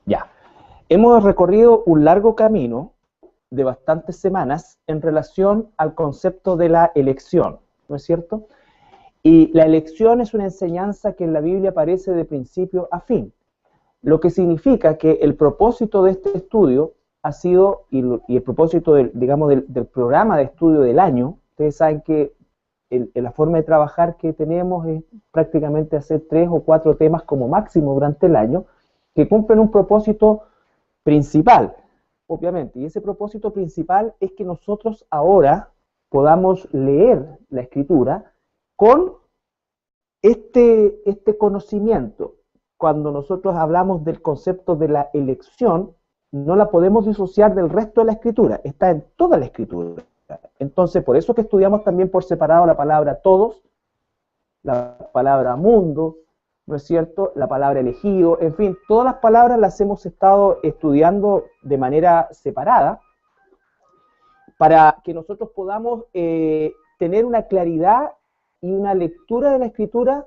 Ya. Hemos recorrido un largo camino de bastantes semanas en relación al concepto de la elección, ¿no es cierto? Y la elección es una enseñanza que en la Biblia aparece de principio a fin, lo que significa que el propósito de este estudio ha sido, y el propósito digamos, del programa de estudio del año, ustedes saben que la forma de trabajar que tenemos es prácticamente hacer 3 o 4 temas como máximo durante el año, que cumplen un propósito principal, obviamente, y ese propósito principal es que nosotros ahora podamos leer la Escritura con este conocimiento. Cuando nosotros hablamos del concepto de la elección, no la podemos disociar del resto de la Escritura, está en toda la Escritura. Entonces, por eso que estudiamos también por separado la palabra todos, la palabra mundo, ¿no es cierto?, la palabra elegido, en fin, todas las palabras las hemos estado estudiando de manera separada para que nosotros podamos tener una claridad y una lectura de la Escritura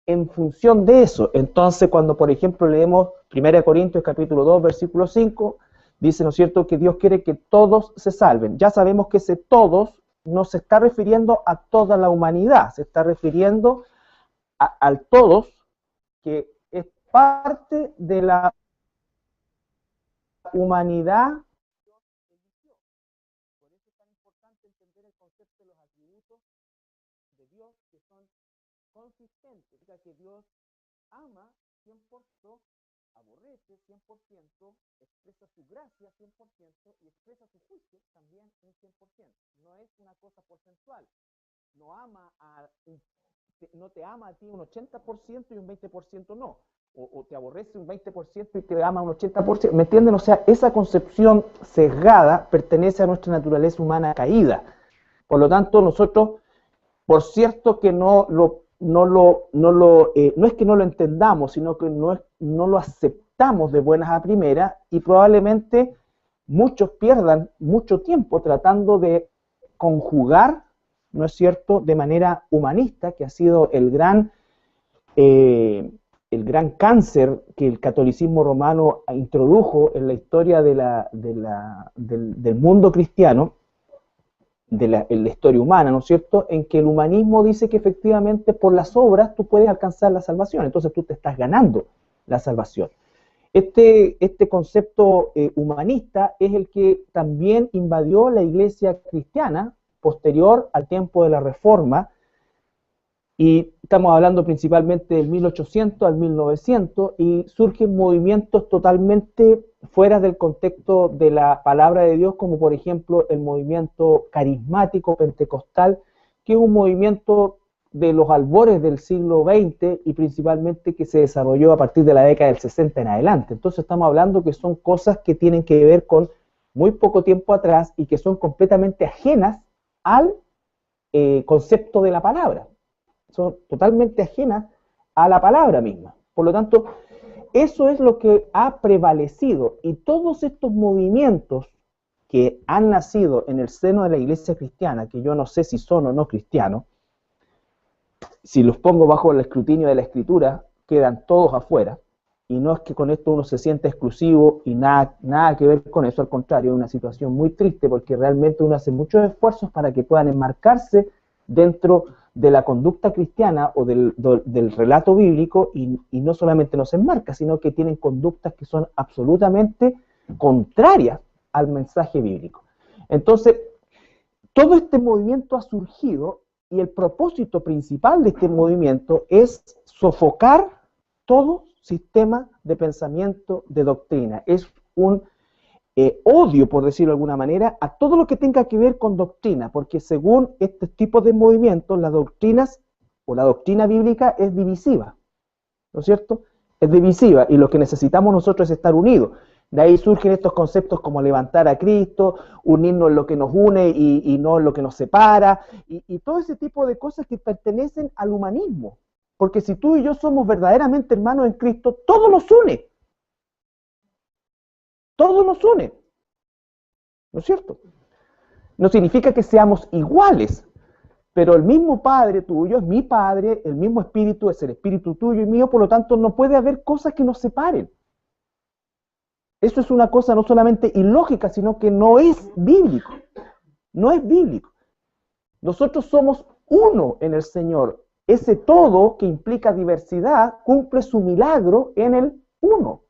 en función de eso. Entonces, cuando, por ejemplo, leemos 1 Corintios capítulo 2, versículo 5, dice, ¿no es cierto?, que Dios quiere que todos se salven. Ya sabemos que ese todos no se está refiriendo a toda la humanidad, se está refiriendo al todos, que es parte de la humanidad. Por eso es tan importante entender el concepto de los atributos de Dios que son consistentes, ya que Dios ama 100%, aborrece 100%, expresa su gracia 100% y expresa su juicio también un 100%. No es una cosa porcentual. No ama no te ama a ti un 80% y un 20% no. O te aborrece un 20% y te ama un 80%. ¿Me entienden? O sea, esa concepción sesgada pertenece a nuestra naturaleza humana caída. Por lo tanto, nosotros, por cierto que no es que no lo entendamos, sino que no lo aceptamos de buenas a primeras y probablemente muchos pierdan mucho tiempo tratando de conjugar, ¿no es cierto?, de manera humanista, que ha sido el gran cáncer que el catolicismo romano introdujo en la historia del mundo cristiano, en la historia humana, ¿no es cierto?, en que el humanismo dice que efectivamente por las obras tú puedes alcanzar la salvación, entonces tú te estás ganando la salvación. Este concepto humanista es el que también invadió la iglesia cristiana posterior al tiempo de la Reforma, y estamos hablando principalmente del 1800 al 1900, y surgen movimientos totalmente fuera del contexto de la palabra de Dios, como por ejemplo el movimiento carismático pentecostal, que es un movimiento de los albores del siglo XX y principalmente que se desarrolló a partir de la década del 60 en adelante. Entonces estamos hablando que son cosas que tienen que ver con muy poco tiempo atrás y que son completamente ajenas al concepto de la palabra. Son totalmente ajenas a la palabra misma. Por lo tanto, eso es lo que ha prevalecido, y todos estos movimientos que han nacido en el seno de la iglesia cristiana, que yo no sé si son o no cristianos, si los pongo bajo el escrutinio de la Escritura, quedan todos afuera, y no es que con esto uno se sienta exclusivo y nada que ver con eso, al contrario, es una situación muy triste porque realmente uno hace muchos esfuerzos para que puedan enmarcarse dentro de la conducta cristiana o del relato bíblico, y no solamente nos enmarca, sino que tienen conductas que son absolutamente contrarias al mensaje bíblico. Entonces, todo este movimiento ha surgido y el propósito principal de este movimiento es sofocar todo sistema de pensamiento, de doctrina. Es un odio, por decirlo de alguna manera, a todo lo que tenga que ver con doctrina, porque según este tipo de movimientos, las doctrinas o la doctrina bíblica es divisiva, ¿no es cierto? Es divisiva, y lo que necesitamos nosotros es estar unidos. De ahí surgen estos conceptos como levantar a Cristo, unirnos en lo que nos une y no en lo que nos separa, y todo ese tipo de cosas que pertenecen al humanismo. Porque si tú y yo somos verdaderamente hermanos en Cristo, todo nos une. Todo nos une. ¿No es cierto? No significa que seamos iguales, Pero el mismo Padre tuyo es mi Padre, el mismo Espíritu es el Espíritu tuyo y mío, por lo tanto no puede haber cosas que nos separen. Eso es una cosa no solamente ilógica, sino que no es bíblico. No es bíblico. Nosotros somos uno en el Señor. Ese todo que implica diversidad cumple su milagro en el uno.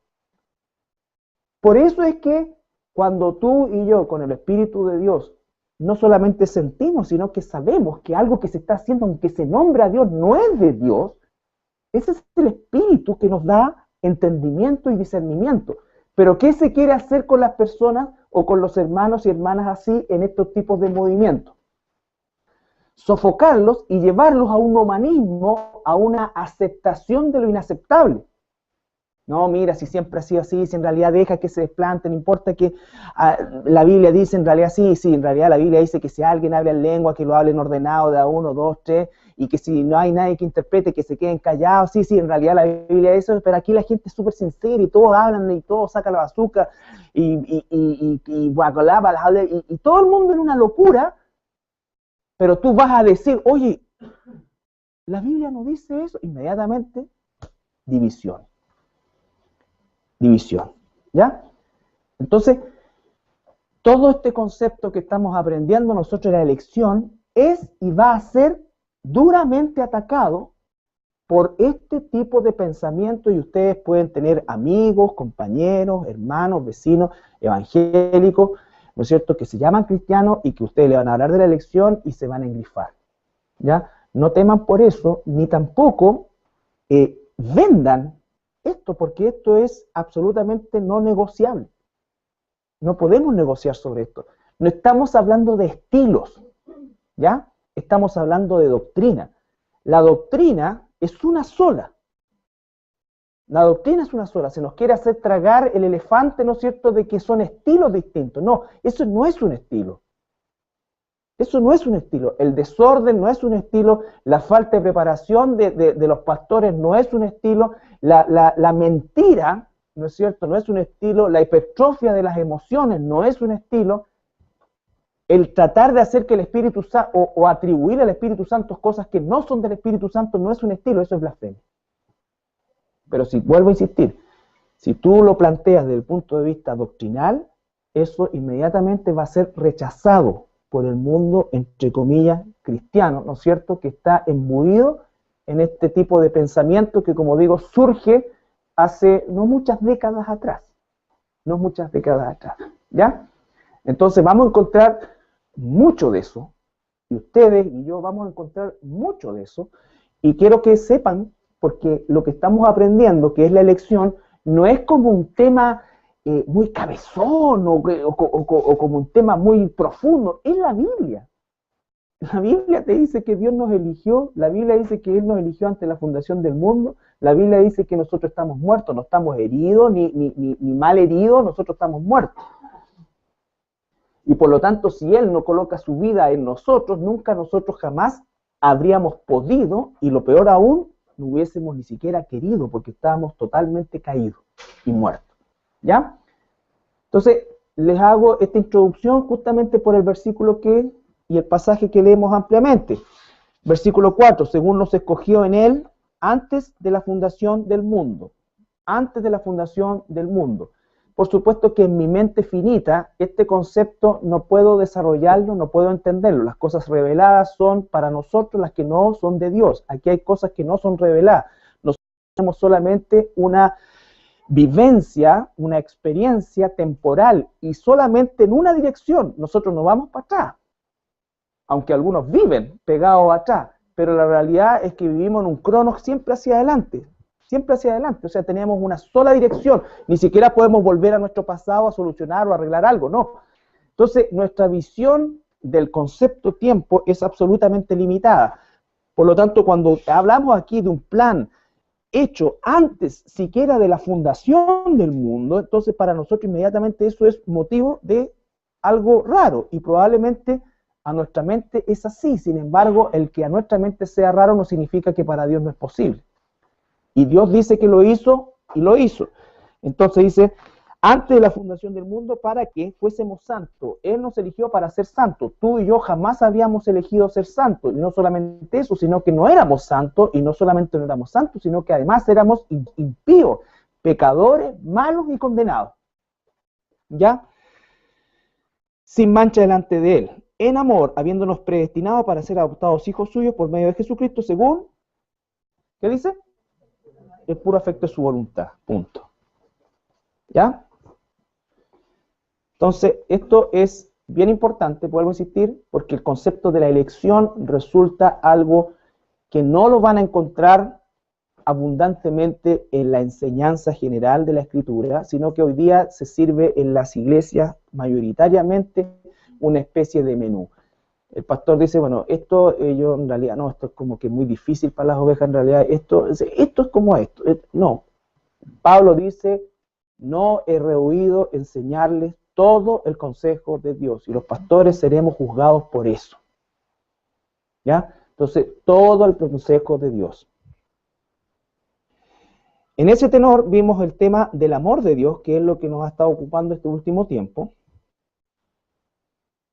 Por eso es que cuando tú y yo con el Espíritu de Dios no solamente sentimos, sino que sabemos que algo que se está haciendo, aunque se nombra a Dios, no es de Dios, ese es el Espíritu que nos da entendimiento y discernimiento. Pero ¿qué se quiere hacer con las personas o con los hermanos y hermanas así en estos tipos de movimientos? Sofocarlos y llevarlos a un humanismo, a una aceptación de lo inaceptable. No, mira, si siempre ha sido así, si en realidad deja que se desplante, no importa que la Biblia dice en realidad sí, en realidad la Biblia dice que si alguien habla en lengua, que lo hablen ordenado de a uno, dos, tres, y que si no hay nadie que interprete, que se queden callados, sí, en realidad la Biblia dice eso, pero aquí la gente es súper sincera y todos hablan y todos sacan la bazooka y todo el mundo en una locura, pero tú vas a decir, oye, la Biblia no dice eso, inmediatamente, división. ¿Ya? Entonces, todo este concepto que estamos aprendiendo nosotros en la elección es y va a ser duramente atacado por este tipo de pensamiento, y ustedes pueden tener amigos, compañeros, hermanos, vecinos, evangélicos, ¿no es cierto?, que se llaman cristianos y que ustedes le van a hablar de la elección y se van a engrifar, ¿ya? No teman por eso, ni tampoco vendan esto, porque esto es absolutamente no negociable. No podemos negociar sobre esto. No estamos hablando de estilos, ¿ya? Estamos hablando de doctrina. La doctrina es una sola. La doctrina es una sola. Se nos quiere hacer tragar el elefante, ¿no es cierto?, de que son estilos distintos. No, eso no es un estilo. Eso no es un estilo. El desorden no es un estilo. La falta de preparación de los pastores no es un estilo. La mentira, ¿no es cierto?, no es un estilo. La hipertrofia de las emociones no es un estilo. El tratar de hacer que el Espíritu Santo, o atribuir al Espíritu Santo cosas que no son del Espíritu Santo, no es un estilo, eso es blasfemia. Pero si vuelvo a insistir, si tú lo planteas desde el punto de vista doctrinal, eso inmediatamente va a ser rechazado por el mundo, entre comillas, cristiano, ¿no es cierto?, que está imbuido en este tipo de pensamiento que, como digo, surge hace no muchas décadas atrás. ¿Ya? Entonces vamos a encontrar mucho de eso, y ustedes y yo vamos a encontrar mucho de eso, y quiero que sepan, porque lo que estamos aprendiendo, que es la elección, no es como un tema muy cabezón o como un tema muy profundo, es la Biblia. La Biblia te dice que Dios nos eligió, la Biblia dice que Él nos eligió ante la fundación del mundo, la Biblia dice que nosotros estamos muertos, no estamos heridos ni mal heridos, nosotros estamos muertos. Y por lo tanto, si Él no coloca su vida en nosotros, nunca nosotros jamás habríamos podido, y lo peor aún, no hubiésemos ni siquiera querido, porque estábamos totalmente caídos y muertos. ¿Ya? Entonces, les hago esta introducción justamente por el versículo y el pasaje que leemos ampliamente. Versículo 4, según nos escogió en Él antes de la fundación del mundo. Antes de la fundación del mundo. Por supuesto que en mi mente finita, este concepto no puedo desarrollarlo, no puedo entenderlo. Las cosas reveladas son para nosotros las que no son de Dios. Aquí hay cosas que no son reveladas. Nosotros tenemos solamente una vivencia, una experiencia temporal y solamente en una dirección. Nosotros no vamos para atrás. Aunque algunos viven pegados atrás, pero la realidad es que vivimos en un crono siempre hacia adelante. Siempre hacia adelante, o sea, tenemos una sola dirección, ni siquiera podemos volver a nuestro pasado a solucionar o arreglar algo, no. Entonces, nuestra visión del concepto tiempo es absolutamente limitada. Por lo tanto, cuando hablamos aquí de un plan hecho antes siquiera de la fundación del mundo, entonces para nosotros inmediatamente eso es motivo de algo raro, y probablemente a nuestra mente es así. Sin embargo, el que a nuestra mente sea raro no significa que para Dios no es posible. Y Dios dice que lo hizo, y lo hizo. Entonces dice, antes de la fundación del mundo para que fuésemos santos. Él nos eligió para ser santos. Tú y yo jamás habíamos elegido ser santos. Y no solamente eso, sino que no éramos santos, y no solamente no éramos santos, sino que además éramos impíos, pecadores, malos y condenados. ¿Ya? Sin mancha delante de Él. En amor, habiéndonos predestinado para ser adoptados hijos suyos por medio de Jesucristo, según, ¿qué dice? El puro afecto de su voluntad. Punto. ¿Ya? Entonces, esto es bien importante, vuelvo a insistir, porque el concepto de la elección resulta algo que no lo van a encontrar abundantemente en la enseñanza general de la Escritura, sino que hoy día se sirve en las iglesias mayoritariamente una especie de menú. El pastor dice, bueno, esto yo en realidad no, esto es como que muy difícil para las ovejas, en realidad esto es como esto. No, Pablo dice, no he rehuido enseñarles todo el consejo de Dios, y los pastores seremos juzgados por eso. ¿Ya? Entonces, todo el consejo de Dios. En ese tenor vimos el tema del amor de Dios, que es lo que nos ha estado ocupando este último tiempo.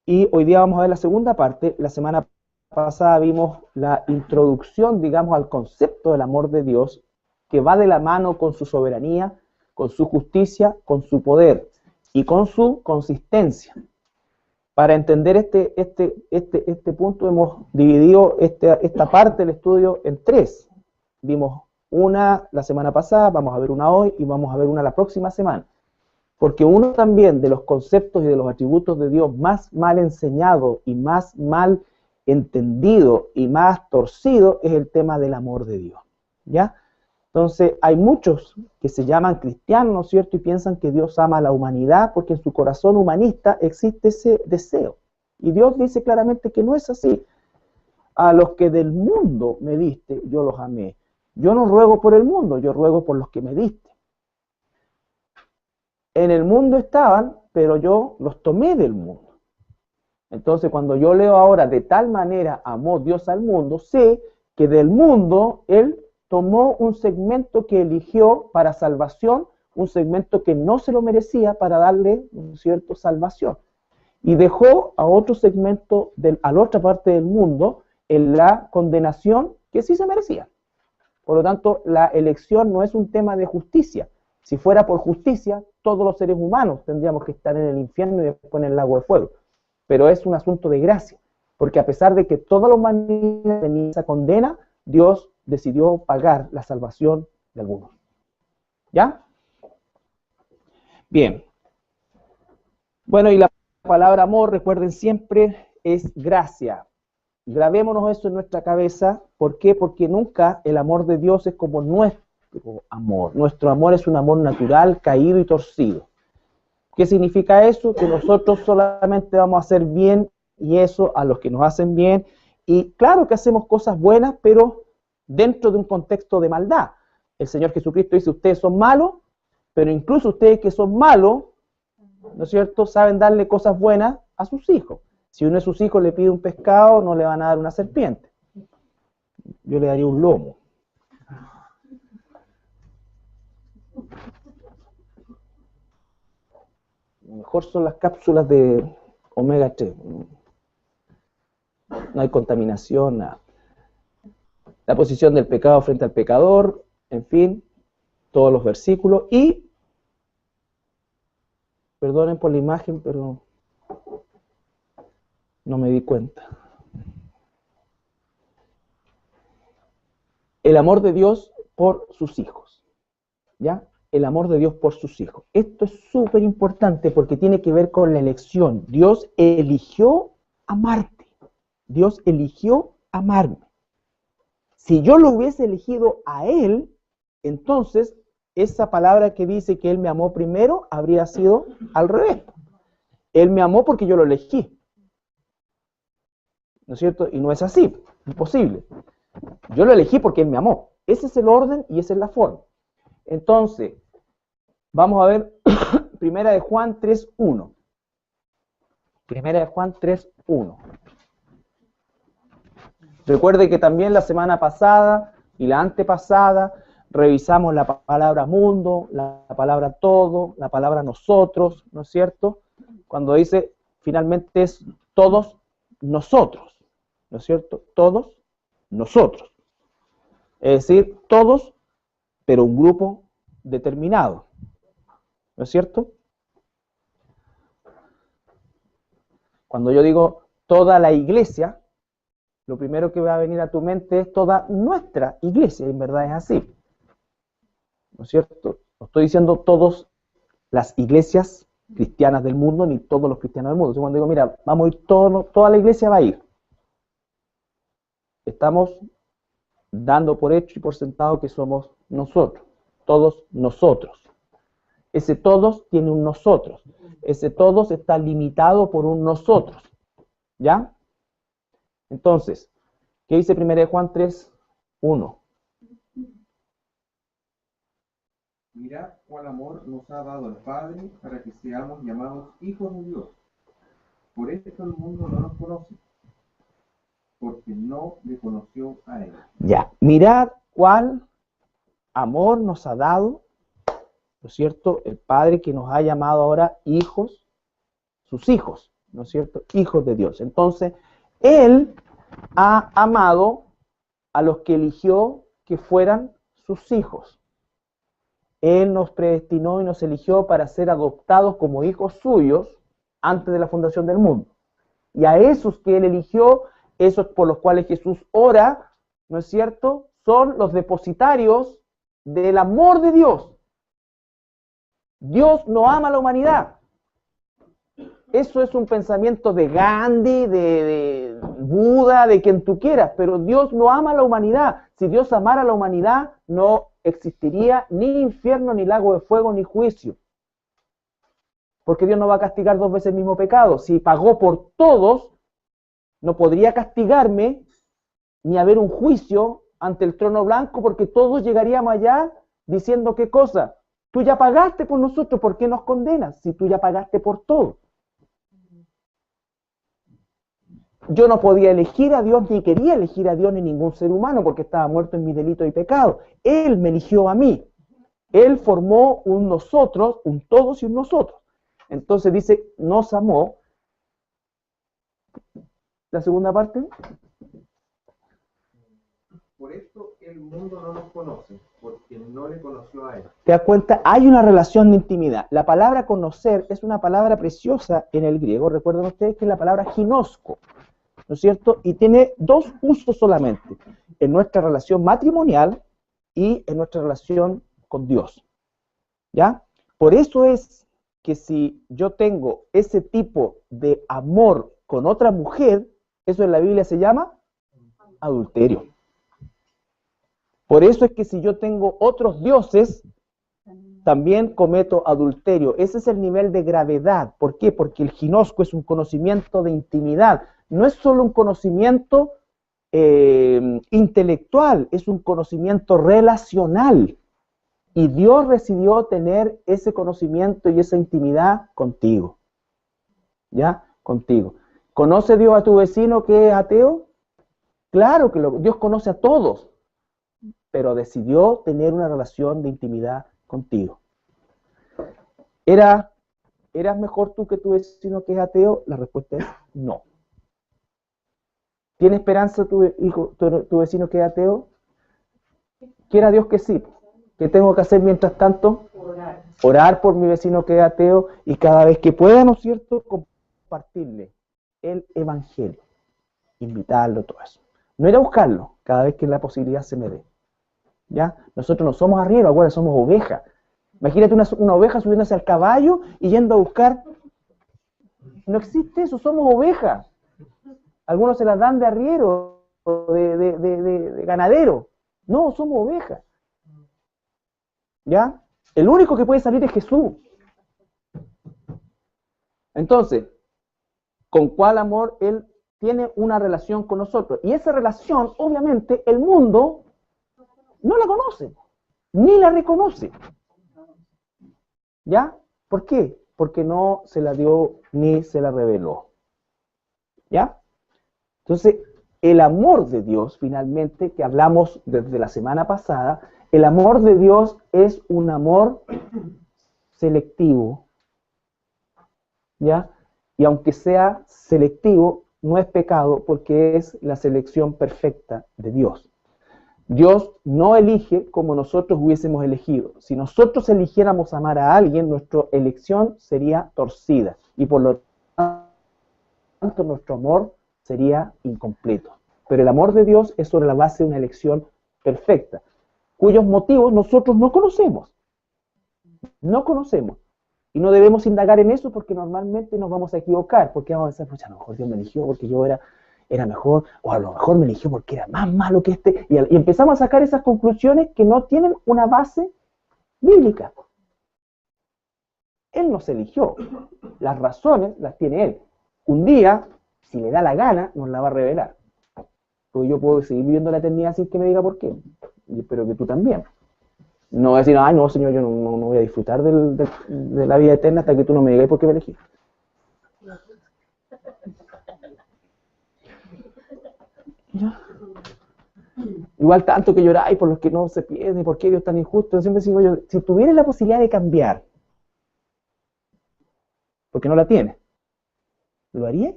Y hoy día vamos a ver la segunda parte. La semana pasada vimos la introducción, digamos, al concepto del amor de Dios, que va de la mano con su soberanía, con su justicia, con su poder y con su consistencia. Para entender este punto hemos dividido esta parte del estudio en tres. Vimos una la semana pasada, vamos a ver una hoy y vamos a ver una la próxima semana. Porque uno también de los conceptos y de los atributos de Dios más mal enseñado y más mal entendido y más torcido es el tema del amor de Dios. ¿Ya? Entonces, hay muchos que se llaman cristianos, ¿no es cierto?, y piensan que Dios ama a la humanidad porque en su corazón humanista existe ese deseo. Y Dios dice claramente que no es así. A los que del mundo me diste, yo los amé. Yo no ruego por el mundo, yo ruego por los que me diste. En el mundo estaban, pero yo los tomé del mundo. Entonces, cuando yo leo ahora, de tal manera amó Dios al mundo, sé que del mundo Él tomó un segmento que eligió para salvación, un segmento que no se lo merecía para darle, ¿no es cierto?, salvación. Y dejó a otro segmento, a la otra parte del mundo, en la condenación que sí se merecía. Por lo tanto, la elección no es un tema de justicia. Si fuera por justicia, todos los seres humanos tendríamos que estar en el infierno y después en el lago de fuego. Pero es un asunto de gracia, porque a pesar de que toda la humanidad tenía esa condena, Dios decidió pagar la salvación de algunos. ¿Ya? Bien. Bueno, y la palabra amor, recuerden siempre, es gracia. Grabémonos eso en nuestra cabeza. ¿Por qué? Porque nunca el amor de Dios es como nuestro amor. Nuestro amor es un amor natural, caído y torcido. ¿Qué significa eso? Que nosotros solamente vamos a hacer bien, y eso a los que nos hacen bien. Y claro que hacemos cosas buenas, pero dentro de un contexto de maldad. El Señor Jesucristo dice, ustedes son malos, pero incluso ustedes que son malos, ¿no es cierto?, saben darle cosas buenas a sus hijos. Si uno de sus hijos le pide un pescado, no le van a dar una serpiente. Yo le daría un lomo. Lo mejor son las cápsulas de omega 3. No hay contaminación, nada. La posición del pecado frente al pecador, en fin, todos los versículos. Y, perdonen por la imagen, pero no me di cuenta. El amor de Dios por sus hijos. ¿Ya? El amor de Dios por sus hijos. Esto es súper importante porque tiene que ver con la elección. Dios eligió amarte. Dios eligió amarme. Si yo lo hubiese elegido a Él, entonces esa palabra que dice que Él me amó primero habría sido al revés. Él me amó porque yo lo elegí. ¿No es cierto? Y no es así, imposible. Yo lo elegí porque Él me amó. Ese es el orden y esa es la forma. Entonces, vamos a ver Primera de Juan 3:1. Primera de Juan 3:1. Recuerde que también la semana pasada y la antepasada revisamos la palabra mundo, la palabra todo, la palabra nosotros, ¿no es cierto? Cuando dice, finalmente es todos nosotros, ¿no es cierto? Todos nosotros. Es decir, todos, pero un grupo determinado, ¿no es cierto? Cuando yo digo toda la iglesia, lo primero que va a venir a tu mente es toda nuestra iglesia, y en verdad es así, ¿no es cierto? No estoy diciendo todas las iglesias cristianas del mundo, ni todos los cristianos del mundo. Entonces, cuando digo, mira, vamos a ir toda la iglesia va a ir. Estamos dando por hecho y por sentado que somos nosotros, todos nosotros. Ese todos tiene un nosotros. Ese todos está limitado por un nosotros. ¿Ya? Entonces, ¿qué dice 1 Juan 3, 1? Mirad cuál amor nos ha dado el Padre para que seamos llamados hijos de Dios. Por esto el mundo no nos conoce, porque no le conoció a Él. Ya, mirad cuál amor nos ha dado, ¿no es cierto? El Padre que nos ha llamado ahora hijos, sus hijos, ¿no es cierto? Hijos de Dios. Entonces, Él ha amado a los que eligió que fueran sus hijos. Él nos predestinó y nos eligió para ser adoptados como hijos suyos antes de la fundación del mundo. Y a esos que Él eligió, esos por los cuales Jesús ora, ¿no es cierto?, son los depositarios del amor de Dios. Dios no ama a la humanidad. Eso es un pensamiento de Gandhi, de Buda, de quien tú quieras, pero Dios no ama a la humanidad. Si Dios amara a la humanidad, no existiría ni infierno, ni lago de fuego, ni juicio. Porque Dios no va a castigar dos veces el mismo pecado. Si pagó por todos, no podría castigarme ni haber un juicio ante el trono blanco, porque todos llegaríamos allá diciendo qué cosa. Tú ya pagaste por nosotros, ¿por qué nos condenas? Si tú ya pagaste por todo. Yo no podía elegir a Dios, ni quería elegir a Dios ni ningún ser humano, porque estaba muerto en mis delitos y pecados. Él me eligió a mí. Él formó un nosotros, un todos y un nosotros. Entonces dice, nos amó. La segunda parte. Por esto el mundo no nos conoce, porque no le conoció a Él. ¿Te das cuenta? Hay una relación de intimidad. La palabra conocer es una palabra preciosa en el griego. Recuerden ustedes que es la palabra ginosco, ¿no es cierto? Y tiene dos usos solamente, en nuestra relación matrimonial y en nuestra relación con Dios. ¿Ya? Por eso es que si yo tengo ese tipo de amor con otra mujer, eso en la Biblia se llama adulterio. Por eso es que si yo tengo otros dioses, también cometo adulterio. Ese es el nivel de gravedad. ¿Por qué? Porque el ginosco es un conocimiento de intimidad. No es solo un conocimiento intelectual, es un conocimiento relacional. Y Dios decidió tener ese conocimiento y esa intimidad contigo. ¿Ya? Contigo. ¿Conoce Dios a tu vecino que es ateo? Claro que Dios conoce a todos, pero decidió tener una relación de intimidad contigo. ¿Eras mejor tú que tu vecino que es ateo? La respuesta es no. ¿Tiene esperanza tu vecino que es ateo? Quiera Dios que sí. ¿Qué tengo que hacer mientras tanto? Orar por mi vecino que es ateo y cada vez que pueda, ¿no es cierto?, compartirle el evangelio, invitarlo, todo eso. No ir a buscarlo cada vez que la posibilidad se me dé. ¿Ya? Nosotros no somos arrieros, ahora somos ovejas. Imagínate una oveja subiéndose al caballo y yendo a buscar. No existe eso, somos ovejas. Algunos se las dan de arriero, de ganadero. No, somos ovejas. ¿Ya? El único que puede salir es Jesús. Entonces, ¿con cuál amor Él tiene una relación con nosotros? Y esa relación, obviamente, el mundo no la conoce, ni la reconoce. ¿Ya? ¿Por qué? Porque no se la dio ni se la reveló. ¿Ya? Entonces, el amor de Dios, finalmente, que hablamos desde la semana pasada, El amor de Dios es un amor selectivo, ¿ya? Y aunque sea selectivo, no es pecado porque es la selección perfecta de Dios. Dios no elige como nosotros hubiésemos elegido. Si nosotros eligiéramos amar a alguien, nuestra elección sería torcida y por lo tanto nuestro amor sería incompleto. Pero el amor de Dios es sobre la base de una elección perfecta, cuyos motivos nosotros no conocemos. No conocemos. Y no debemos indagar en eso porque normalmente nos vamos a equivocar, porque vamos a decir, pues a lo mejor Dios me eligió porque yo era mejor, o a lo mejor me eligió porque era más malo que este, y empezamos a sacar esas conclusiones que no tienen una base bíblica. Él nos eligió, las razones las tiene Él. Un día, si le da la gana, nos la va a revelar. Porque yo puedo seguir viviendo la eternidad sin que me diga por qué, y espero que tú también. No voy a decir, ay, no, Señor, yo no voy a disfrutar de la vida eterna hasta que tú no me digas por qué me elegí. ¿Ya? Igual tanto que lloráis por los que no se pierden, por qué Dios es tan injusto. Siempre digo yo, si tuvieras la posibilidad de cambiar, porque no la tienes, ¿lo harías?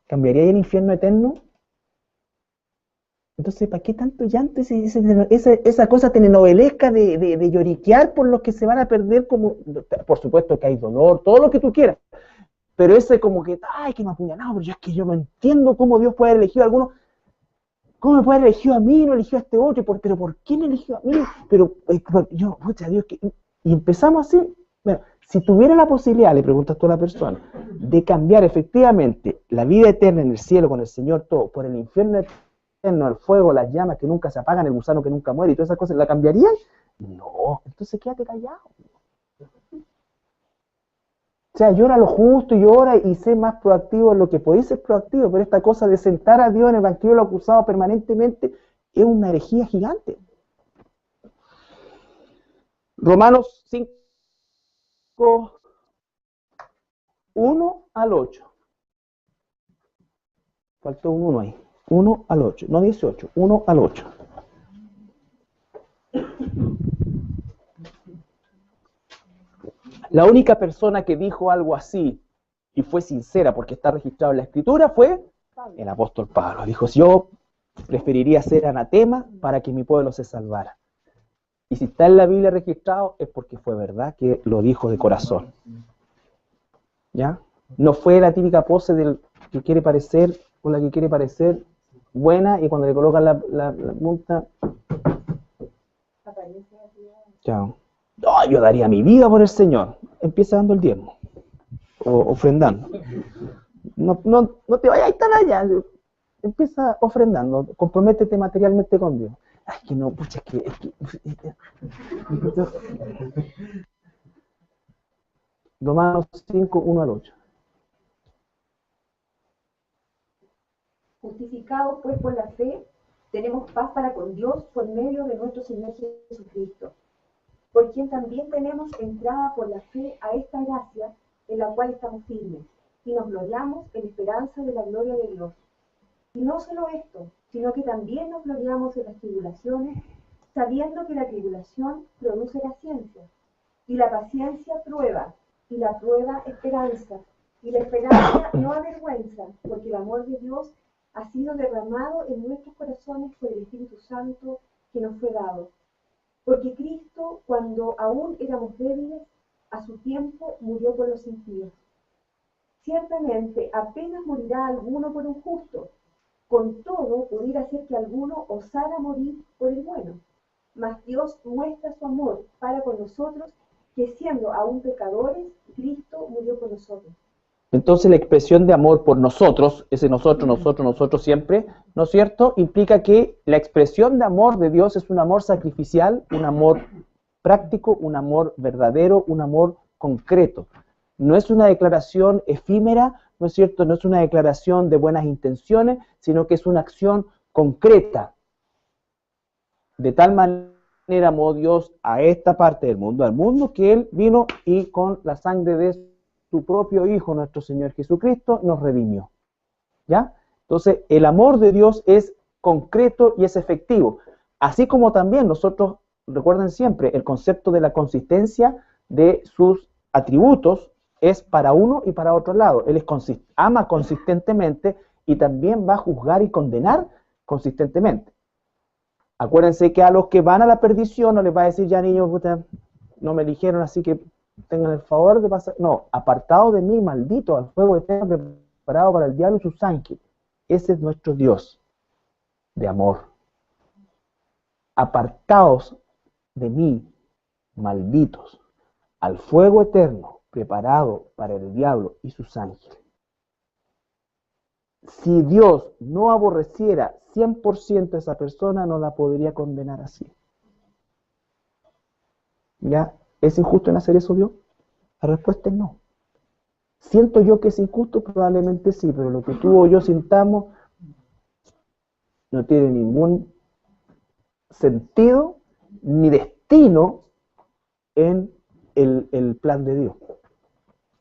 ¿Cambiaría el infierno eterno? Entonces, ¿para qué tanto llanto? Esa cosa telenovelesca de lloriquear por los que se van a perder, como, por supuesto que hay dolor, todo lo que tú quieras, pero ese como que, ay, que me ha apuñalado, pero yo es que yo no entiendo cómo Dios puede haber elegido a algunos, cómo me puede haber elegido a mí, no eligió a este otro, pero ¿por qué me eligió a mí? Pero yo, pucha Dios, y empezamos así. Bueno, si tuviera la posibilidad, le preguntas tú a la persona, de cambiar efectivamente la vida eterna en el cielo con el Señor todo, por el infierno eterno, el fuego, las llamas que nunca se apagan, el gusano que nunca muere y todas esas cosas, ¿la cambiarían? No, entonces quédate callado. O sea, llora lo justo y ora y sé más proactivo en lo que podéis ser proactivo, pero esta cosa de sentar a Dios en el banquillo de los acusados permanentemente es una herejía gigante. Romanos 5, 1 al 8. Faltó un 1 ahí. 1 al 8, no 18, 1 al 8. La única persona que dijo algo así y fue sincera porque está registrado en la Escritura fue el apóstol Pablo. Dijo, yo preferiría ser anatema para que mi pueblo se salvara. Y si está en la Biblia registrado es porque fue verdad que lo dijo de corazón. ¿Ya? No fue la típica pose del que quiere parecer o la que quiere parecer buena y cuando le colocan la punta, chao. Oh, yo daría mi vida por el Señor. Empieza dando el diezmo o ofrendando. No te vayas tan allá. Empieza ofrendando. Comprométete materialmente con Dios. Ay, que no, pucha, es que Romanos 5, 1 al 8. Justificados pues por la fe, tenemos paz para con Dios por medio de nuestro Señor Jesucristo, por quien también tenemos entrada por la fe a esta gracia en la cual estamos firmes, y nos gloriamos en esperanza de la gloria de Dios. Y no solo esto, sino que también nos gloriamos en las tribulaciones, sabiendo que la tribulación produce la ciencia, y la paciencia prueba, y la prueba esperanza, y la esperanza no avergüenza, porque el amor de Dios ha sido derramado en nuestros corazones por el Espíritu Santo que nos fue dado. Porque Cristo, cuando aún éramos débiles, a su tiempo murió por los impíos. Ciertamente, apenas morirá alguno por un justo, con todo pudiera ser que alguno osara morir por el bueno. Mas Dios muestra su amor para con nosotros, que siendo aún pecadores, Cristo murió por nosotros. Entonces la expresión de amor por nosotros, ese nosotros siempre, ¿no es cierto? Implica que la expresión de amor de Dios es un amor sacrificial, un amor práctico, un amor verdadero, un amor concreto. No es una declaración efímera, ¿no es cierto? No es una declaración de buenas intenciones, sino que es una acción concreta. De tal manera amó Dios a esta parte del mundo, al mundo, que Él vino y con la sangre de su propio Hijo, nuestro Señor Jesucristo, nos redimió. ¿Ya? Entonces, el amor de Dios es concreto y es efectivo. Así como también nosotros, recuerden siempre, el concepto de la consistencia de sus atributos es para uno y para otro lado. Él ama consistentemente y también va a juzgar y condenar consistentemente. Acuérdense que a los que van a la perdición no les va a decir, ya niños, no me eligieron, así que tengan el favor de pasar. No, apartado de mí, maldito, al fuego eterno preparado para el diablo y sus ángeles. Ese es nuestro Dios de amor. Apartaos de mí, malditos, al fuego eterno preparado para el diablo y sus ángeles. Si Dios no aborreciera 100% a esa persona, no la podría condenar así. ¿Ya? ¿Es injusto en hacer eso Dios? La respuesta es no. ¿Siento yo que es injusto? Probablemente sí, pero lo que tú o yo sintamos no tiene ningún sentido ni destino en el plan de Dios.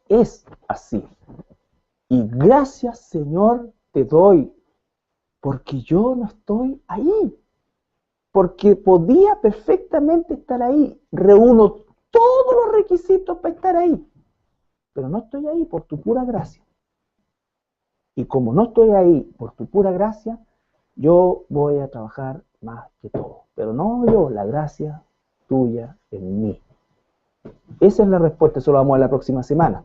Es así. Y gracias, Señor, te doy, porque yo no estoy ahí. Porque podía perfectamente estar ahí. Reúno todos los requisitos para estar ahí. Pero no estoy ahí por tu pura gracia. Y como no estoy ahí por tu pura gracia, yo voy a trabajar más que todo. Pero no yo, la gracia tuya en mí. Esa es la respuesta, eso lo vamos a ver la próxima semana.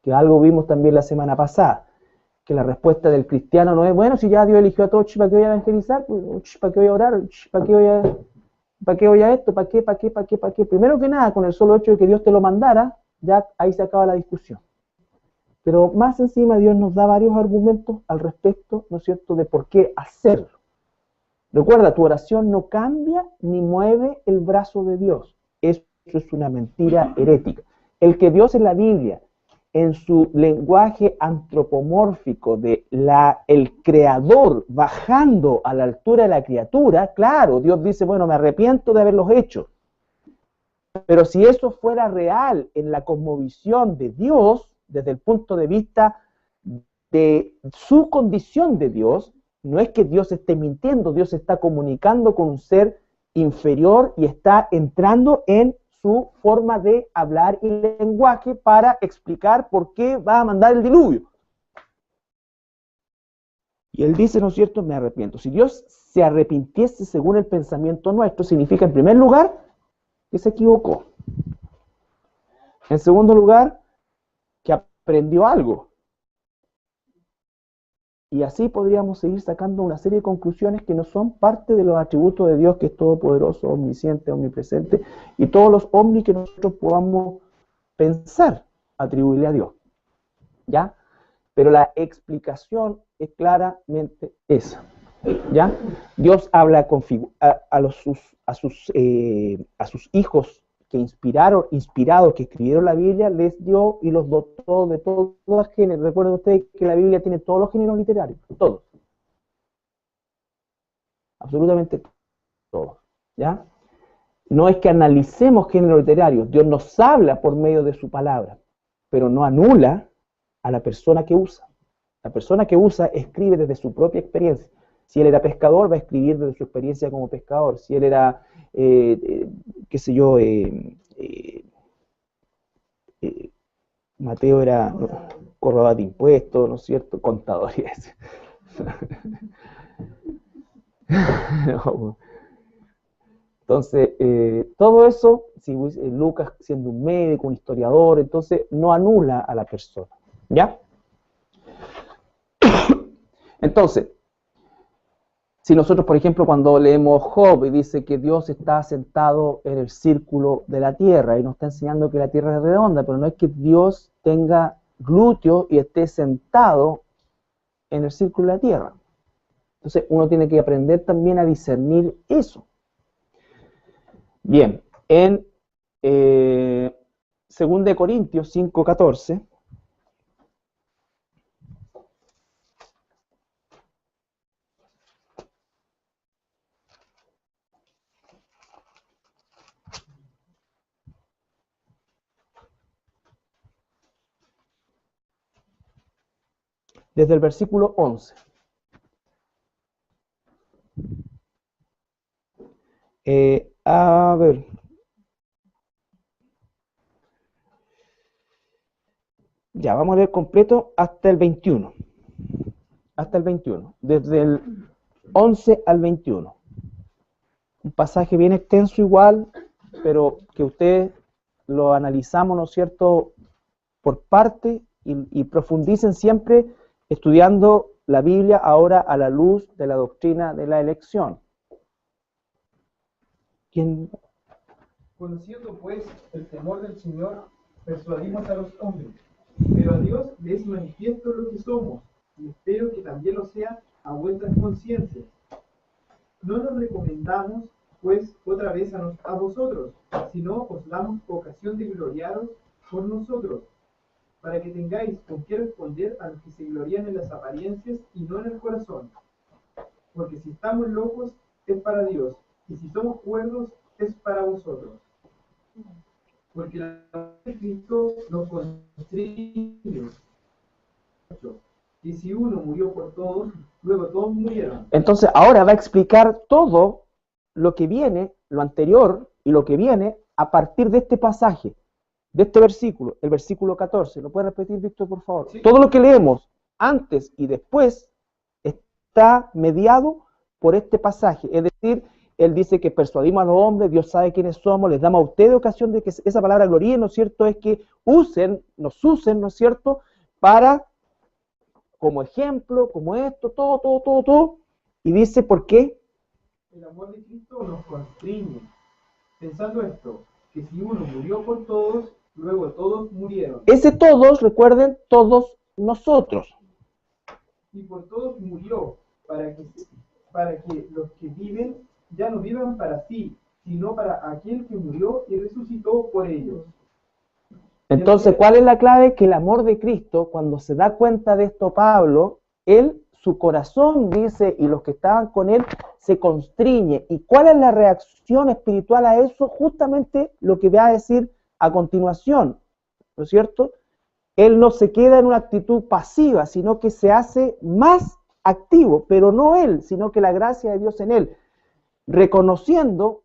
Que algo vimos también la semana pasada. Que la respuesta del cristiano no es, bueno, si ya Dios eligió a todos, ¿para qué voy a evangelizar? ¿Para qué voy a orar? ¿Para qué voy a esto? ¿Para qué? Primero que nada, con el solo hecho de que Dios te lo mandara, ya ahí se acaba la discusión. Pero más encima Dios nos da varios argumentos al respecto, ¿no es cierto?, de por qué hacerlo. Recuerda, tu oración no cambia ni mueve el brazo de Dios. Eso es una mentira herética. El que Dios en la Biblia, en su lenguaje antropomórfico de el creador bajando a la altura de la criatura, claro, Dios dice, bueno, me arrepiento de haberlos hecho. Pero si eso fuera real en la cosmovisión de Dios, desde el punto de vista de su condición de Dios, no es que Dios esté mintiendo, Dios está comunicando con un ser inferior y está entrando en su forma de hablar y lenguaje para explicar por qué va a mandar el diluvio. Y él dice, ¿no es cierto?, me arrepiento. Si Dios se arrepintiese según el pensamiento nuestro, significa en primer lugar que se equivocó. En segundo lugar, que aprendió algo. Y así podríamos seguir sacando una serie de conclusiones que no son parte de los atributos de Dios, que es todopoderoso, omnisciente, omnipresente, y todos los omni que nosotros podamos pensar atribuirle a Dios. ¿Ya? Pero la explicación es claramente esa. ¿Ya? Dios habla a sus hijos que inspirados, que escribieron la Biblia, les dio y los dotó de todos los géneros. Recuerden ustedes que la Biblia tiene todos los géneros literarios, todos. Absolutamente todos. ¿Ya? No es que analicemos géneros literarios, Dios nos habla por medio de su palabra, pero no anula a la persona que usa. La persona que usa escribe desde su propia experiencia. Si él era pescador, va a escribir desde su experiencia como pescador. Si él era, qué sé yo, Mateo era cobrador de impuestos, ¿no es cierto? Contador. No. Entonces, todo eso, si Lucas siendo un médico, un historiador, entonces no anula a la persona. ¿Ya? Entonces, si nosotros, por ejemplo, cuando leemos Job y dice que Dios está sentado en el círculo de la tierra y nos está enseñando que la tierra es redonda, pero no es que Dios tenga glúteos y esté sentado en el círculo de la tierra. Entonces, uno tiene que aprender también a discernir eso. Bien, en 2 Corintios 5:14, desde el versículo 11. A ver. Ya, vamos a leer completo hasta el 21. Hasta el 21. Desde el 11 al 21. Un pasaje bien extenso igual, pero que ustedes lo analizamos, ¿no es cierto?, por parte y profundicen siempre estudiando la Biblia ahora a la luz de la doctrina de la elección. ¿Quién? Conociendo pues el temor del Señor, persuadimos a los hombres, pero a Dios le es manifiesto lo que somos, y espero que también lo sea a vuestras conciencias. No nos recomendamos pues otra vez a vosotros, sino os damos ocasión de gloriaros por nosotros, para que tengáis con qué responder a los que se glorían en las apariencias y no en el corazón. Porque si estamos locos, es para Dios, y si somos cuerdos, es para vosotros. Porque la palabra de Cristo nos constriñe. Y si uno murió por todos, luego todos murieron. Entonces ahora va a explicar todo lo que viene, lo anterior y lo que viene a partir de este pasaje, de este versículo, el versículo 14. ¿Lo puede repetir, Víctor, por favor? Sí. Todo lo que leemos antes y después está mediado por este pasaje. Es decir, él dice que persuadimos a los hombres, Dios sabe quiénes somos, les damos a ustedes ocasión de que esa palabra gloríe, ¿no es cierto? Es que nos usen, ¿no es cierto?, para, como ejemplo, como esto, todo. Y dice, ¿por qué? El amor de Cristo nos constriñe, pensando esto, que si uno murió por todos, luego todos murieron. Ese todos, recuerden, todos nosotros. Y por todos murió, para que los que viven ya no vivan para sí, sino para aquel que murió y resucitó por ellos. Entonces, ¿cuál es la clave? Que el amor de Cristo, cuando se da cuenta de esto Pablo, su corazón, dice, y los que estaban con él, se constriñe. ¿Y cuál es la reacción espiritual a eso? Justamente lo que va a decir a continuación, ¿no es cierto? Él no se queda en una actitud pasiva, sino que se hace más activo, pero no él, sino que la gracia de Dios en él, reconociendo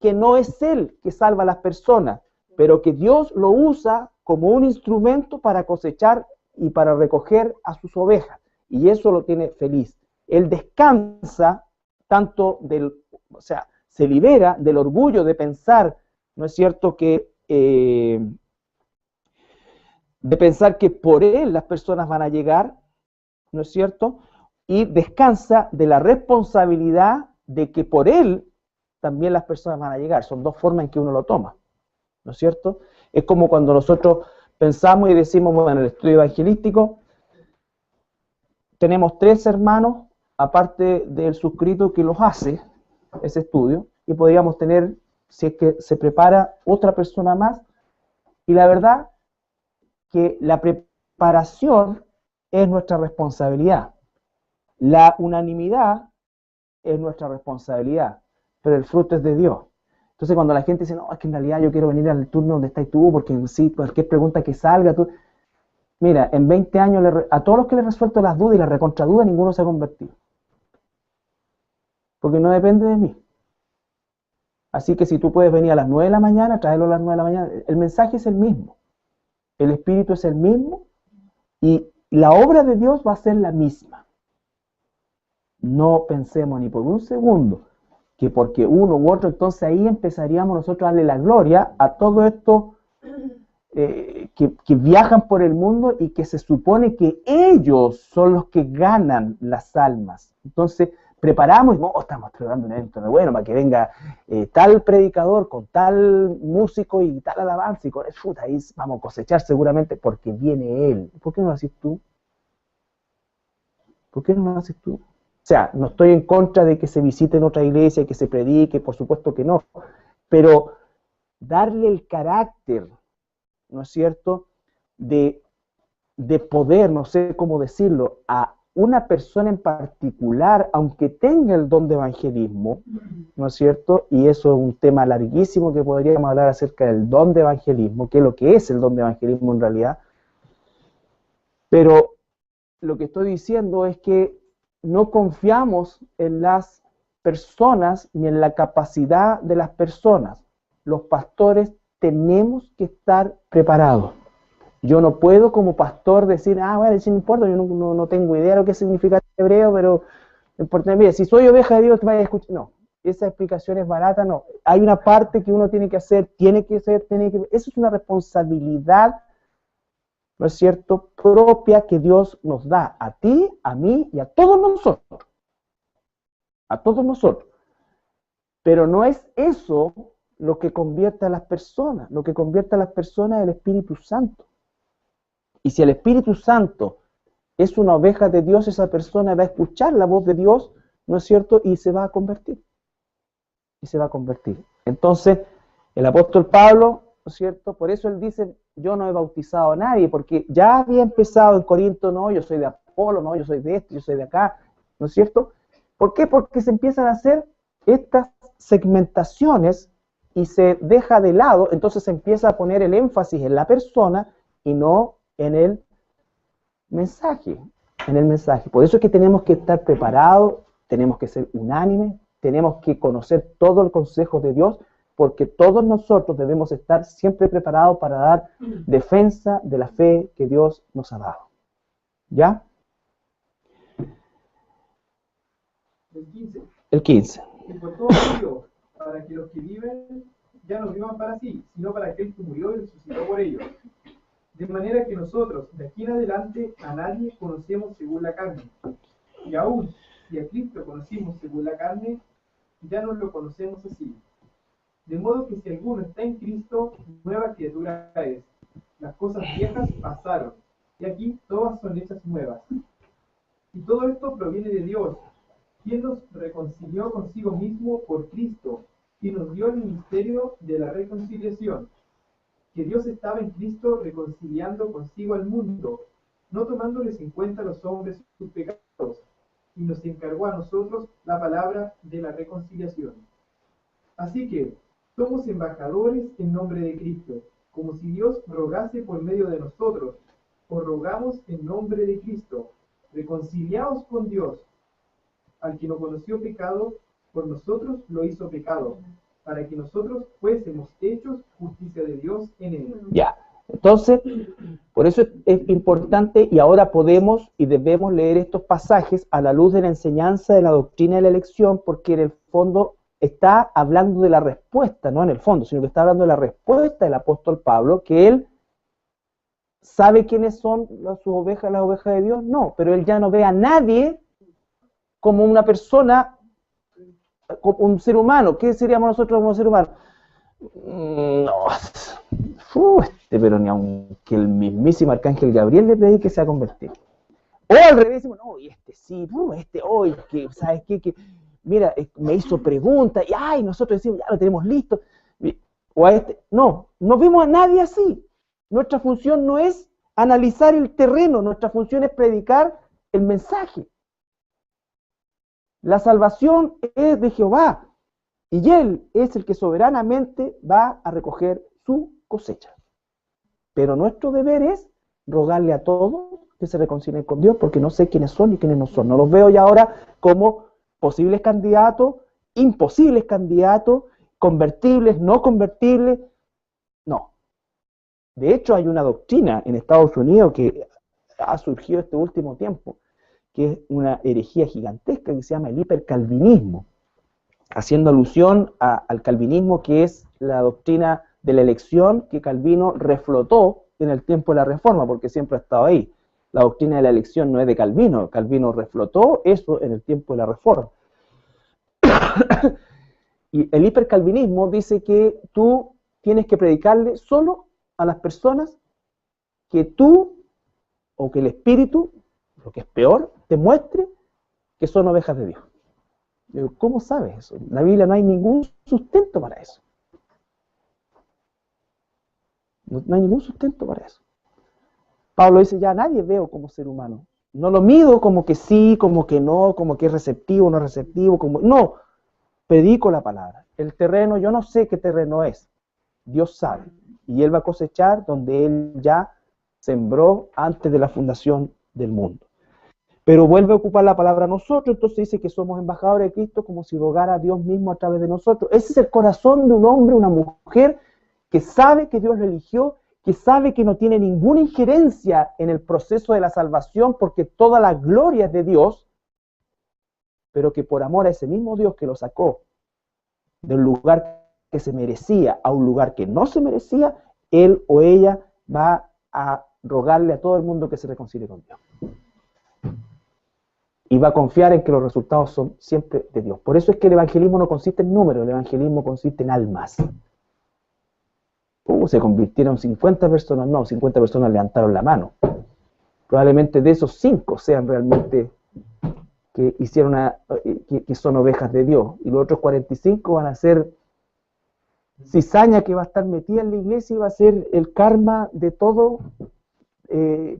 que no es él que salva a las personas, pero que Dios lo usa como un instrumento para cosechar y para recoger a sus ovejas, y eso lo tiene feliz. Él descansa tanto se libera del orgullo de pensar, ¿no es cierto?, de pensar que por él las personas van a llegar, ¿no es cierto?, y descansa de la responsabilidad de que por él también las personas van a llegar. Son dos formas en que uno lo toma, ¿no es cierto? Es como cuando nosotros pensamos y decimos, bueno, en el estudio evangelístico, tenemos 3 hermanos, aparte del suscrito que los hace, ese estudio, y podríamos tener, si es que se prepara, otra persona más, y la verdad que la preparación es nuestra responsabilidad. La unanimidad es nuestra responsabilidad, pero el fruto es de Dios. Entonces cuando la gente dice, no, es que en realidad yo quiero venir al turno donde estás tú, porque sí, cualquier pregunta que salga, tú... Mira, en 20 años a todos los que les he resuelto las dudas y las recontradudas, ninguno se ha convertido. Porque no depende de mí. Así que si tú puedes venir a las 9 de la mañana, tráelo a las 9 de la mañana, el mensaje es el mismo. El espíritu es el mismo y la obra de Dios va a ser la misma. No pensemos ni por un segundo que porque uno u otro, entonces ahí empezaríamos nosotros a darle la gloria a todo esto que viajan por el mundo y que se supone que ellos son los que ganan las almas. Entonces preparamos y estamos preparando un evento muy bueno para que venga tal predicador con tal músico y tal alabanza y con eso, ahí vamos a cosechar seguramente porque viene él. ¿Por qué no lo haces tú? ¿Por qué no lo haces tú? O sea, no estoy en contra de que se visiten otra iglesia, que se predique, por supuesto que no, pero darle el carácter, ¿no es cierto?, de poder, no sé cómo decirlo, a una persona en particular, aunque tenga el don de evangelismo, ¿no es cierto? Y eso es un tema larguísimo que podríamos hablar acerca del don de evangelismo, que es lo que es el don de evangelismo en realidad. Pero lo que estoy diciendo es que no confiamos en las personas ni en la capacidad de las personas. Los pastores tenemos que estar preparados. Yo no puedo como pastor decir, bueno, si no importa, yo no tengo idea de lo que significa el hebreo, pero lo importante, mire, si soy oveja de Dios, te vaya a escuchar. No, esa explicación es barata, no. Hay una parte que uno tiene que hacer, eso es una responsabilidad, ¿no es cierto?, propia que Dios nos da a ti, a mí y a todos nosotros. A todos nosotros. Pero no es eso lo que convierte a las personas. Lo que convierte a las personas es el Espíritu Santo. Y si el Espíritu Santo es una oveja de Dios, esa persona va a escuchar la voz de Dios, ¿no es cierto?, y se va a convertir. Y se va a convertir. Entonces, el apóstol Pablo, ¿no es cierto?, por eso él dice, yo no he bautizado a nadie, porque ya había empezado en Corinto, no, yo soy de Apolo, no, yo soy de esto, yo soy de acá, ¿no es cierto? ¿Por qué? Porque se empiezan a hacer estas segmentaciones y se deja de lado, entonces se empieza a poner el énfasis en la persona y no en el mensaje, Por eso es que tenemos que estar preparados, tenemos que ser unánimes, tenemos que conocer todo el consejo de Dios, porque todos nosotros debemos estar siempre preparados para dar defensa de la fe que Dios nos ha dado. ¿Ya? El 15. Y por todo murió, para que los que viven ya no vivan para sí, sino para aquel que murió y resucitó por ellos. De manera que nosotros, de aquí en adelante, a nadie conocemos según la carne. Y aún, si a Cristo conocimos según la carne, ya no lo conocemos así. De modo que si alguno está en Cristo, nueva criatura es. Las cosas viejas pasaron, y aquí todas son hechas nuevas. Y todo esto proviene de Dios, quien nos reconcilió consigo mismo por Cristo, y nos dio el ministerio de la reconciliación. Que Dios estaba en Cristo reconciliando consigo al mundo, no tomándoles en cuenta a los hombres sus pecados, y nos encargó a nosotros la palabra de la reconciliación. Así que somos embajadores en nombre de Cristo, como si Dios rogase por medio de nosotros. Os rogamos en nombre de Cristo, reconciliaos con Dios. Al que no conoció pecado, por nosotros lo hizo pecado, para que nosotros fuésemos hechos justicia de Dios en él. Ya, entonces, por eso es importante, y ahora podemos y debemos leer estos pasajes a la luz de la enseñanza de la doctrina de la elección, porque en el fondo está hablando de la respuesta, no en el fondo, sino que está hablando de la respuesta del apóstol Pablo, que él sabe quiénes son sus ovejas, las ovejas de Dios, no, pero él ya no ve a nadie como una persona, como un ser humano. ¿Qué seríamos nosotros como ser humano? No, pero ni aunque el mismísimo arcángel Gabriel le predique se va a convertir. O al revés, decimos, no, y este sí, hoy, que, ¿sabes qué? Que, mira, me hizo preguntas, y ay, nosotros decimos, ya lo tenemos listo. O a este, no vemos a nadie así. Nuestra función no es analizar el terreno, nuestra función es predicar el mensaje. La salvación es de Jehová, y Él es el que soberanamente va a recoger su cosecha. Pero nuestro deber es rogarle a todos que se reconcilien con Dios, porque no sé quiénes son y quiénes no son. No los veo ya ahora como posibles candidatos, imposibles candidatos, convertibles, no convertibles. No. De hecho, hay una doctrina en Estados Unidos que ha surgido este último tiempo, que es una herejía gigantesca que se llama el hipercalvinismo, haciendo alusión al calvinismo, que es la doctrina de la elección que Calvino reflotó en el tiempo de la Reforma, porque siempre ha estado ahí. La doctrina de la elección no es de Calvino, Calvino reflotó eso en el tiempo de la Reforma. Y el hipercalvinismo dice que tú tienes que predicarle solo a las personas que tú, o que el Espíritu, lo que es peor, te muestre que son ovejas de Dios. Digo, ¿cómo sabes eso? En la Biblia no hay ningún sustento para eso. No hay ningún sustento para eso. Pablo dice, ya nadie veo como ser humano. No lo mido como que sí, como que no, como que es receptivo, no receptivo, como no. Predico la palabra. El terreno, yo no sé qué terreno es. Dios sabe. Y Él va a cosechar donde Él ya sembró antes de la fundación del mundo. Pero vuelve a ocupar la palabra nosotros, entonces dice que somos embajadores de Cristo como si rogara a Dios mismo a través de nosotros. Ese es el corazón de un hombre, una mujer, que sabe que Dios lo eligió, que sabe que no tiene ninguna injerencia en el proceso de la salvación porque toda la gloria es de Dios, pero que por amor a ese mismo Dios que lo sacó del lugar que se merecía a un lugar que no se merecía, él o ella va a rogarle a todo el mundo que se reconcilie con Dios. Y va a confiar en que los resultados son siempre de Dios. Por eso es que el evangelismo no consiste en números, el evangelismo consiste en almas. Se convirtieron 50 personas, no, 50 personas levantaron la mano. Probablemente de esos 5 sean realmente que hicieron que son ovejas de Dios. Y los otros 45 van a ser cizaña que va a estar metida en la iglesia y va a ser el karma de todo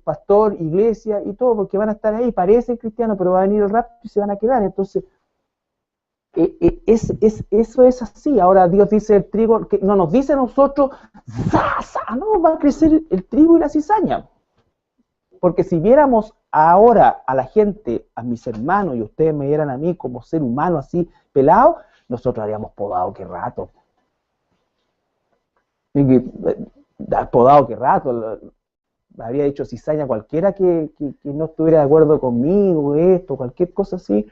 pastor, iglesia y todo, porque van a estar ahí, parecen cristianos, pero va a venir el rapto y se van a quedar. Entonces, eso es así. Ahora Dios dice el trigo, que no nos dice a nosotros, no, va a crecer el trigo y la cizaña. Porque si viéramos ahora a la gente, a mis hermanos, y ustedes me vieran a mí como ser humano así, pelado, nosotros habríamos podado qué rato. Podado qué rato. Habría dicho cizaña cualquiera que no estuviera de acuerdo conmigo, esto, cualquier cosa así,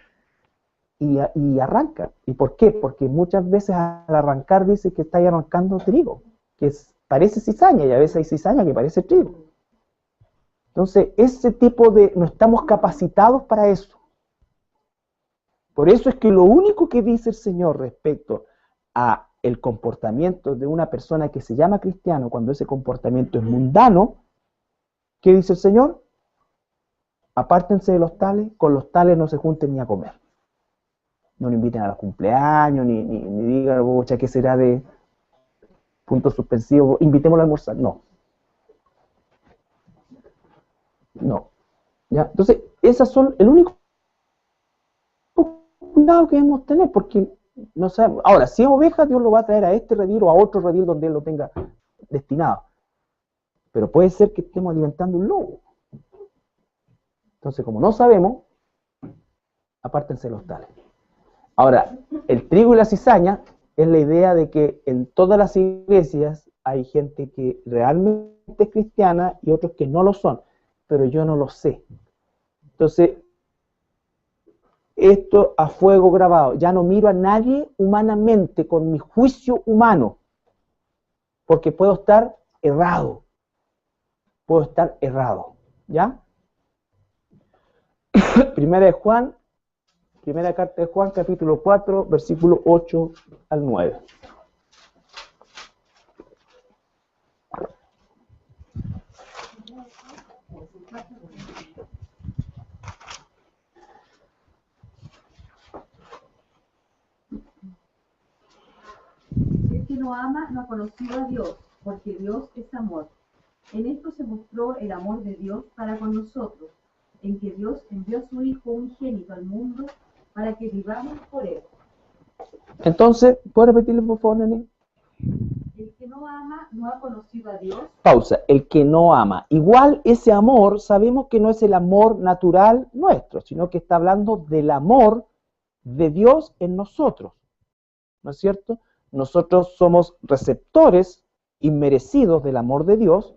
y arranca. ¿Y por qué? Porque muchas veces al arrancar dice que está ahí arrancando trigo, que parece cizaña, y a veces hay cizaña que parece trigo. Entonces, ese tipo no estamos capacitados para eso. Por eso es que lo único que dice el Señor respecto a el comportamiento de una persona que se llama cristiano, cuando ese comportamiento es mundano, ¿qué dice el Señor? Apártense de los tales, con los tales no se junten ni a comer. No le inviten a los cumpleaños, ni digan, bocha, ¿qué será de punto suspensivo? Invitémoslo a almorzar. No. No. ¿Ya? Entonces, esas son el único cuidado que debemos tener, porque no sabemos. Ahora, si es oveja, Dios lo va a traer a este redil o a otro redil donde Él lo tenga destinado. Pero puede ser que estemos alimentando un lobo. Entonces, como no sabemos, apártense los tales. Ahora, el trigo y la cizaña es la idea de que en todas las iglesias hay gente que realmente es cristiana y otros que no lo son, pero yo no lo sé. Entonces, esto a fuego grabado. Ya no miro a nadie humanamente con mi juicio humano, porque puedo estar errado. Puedo estar errado. ¿Ya? Primera carta de Juan, capítulo 4, versículo 8 al 9. El que no ama no ha conocido a Dios, porque Dios es amor. En esto se mostró el amor de Dios para con nosotros, en que Dios envió a su Hijo unigénito al mundo para que vivamos por Él. Entonces, ¿puedo repetirlo por favor, Nene? El que no ama no ha conocido a Dios. Pausa. El que no ama. Igual ese amor, sabemos que no es el amor natural nuestro, sino que está hablando del amor de Dios en nosotros. ¿No es cierto? Nosotros somos receptores inmerecidos del amor de Dios,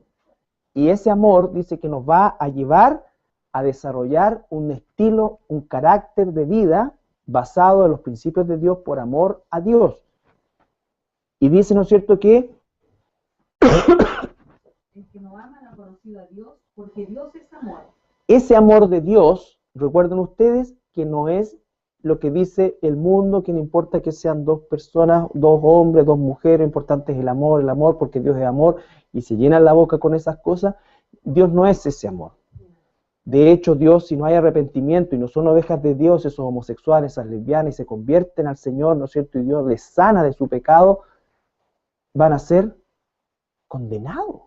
y ese amor dice que nos va a llevar a desarrollar un estilo, un carácter de vida basado en los principios de Dios por amor a Dios. Y dice, ¿no es cierto?, que el que no ama no ha conocido a Dios, porque Dios es amor. Ese amor de Dios, recuerden ustedes, que no es lo que dice el mundo, que no importa que sean dos personas, dos hombres, dos mujeres, lo importante es el amor, porque Dios es amor, y se llenan la boca con esas cosas. Dios no es ese amor. De hecho, Dios, si no hay arrepentimiento y no son ovejas de Dios, esos homosexuales, esas lesbianas, y se convierten al Señor, ¿no es cierto?, y Dios les sana de su pecado, van a ser condenados.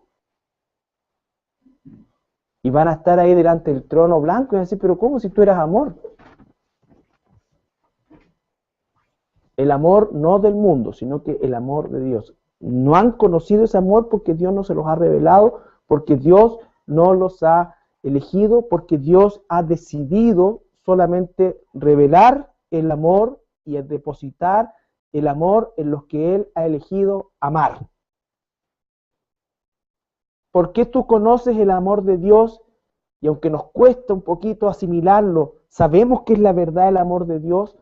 Y van a estar ahí delante del trono blanco y van a decir, pero ¿cómo si tú eras amor? El amor no del mundo, sino que el amor de Dios. No han conocido ese amor porque Dios no se los ha revelado, porque Dios no los ha elegido porque Dios ha decidido solamente revelar el amor y depositar el amor en los que Él ha elegido amar. ¿Por qué tú conoces el amor de Dios? Y aunque nos cuesta un poquito asimilarlo, sabemos que es la verdad el amor de Dios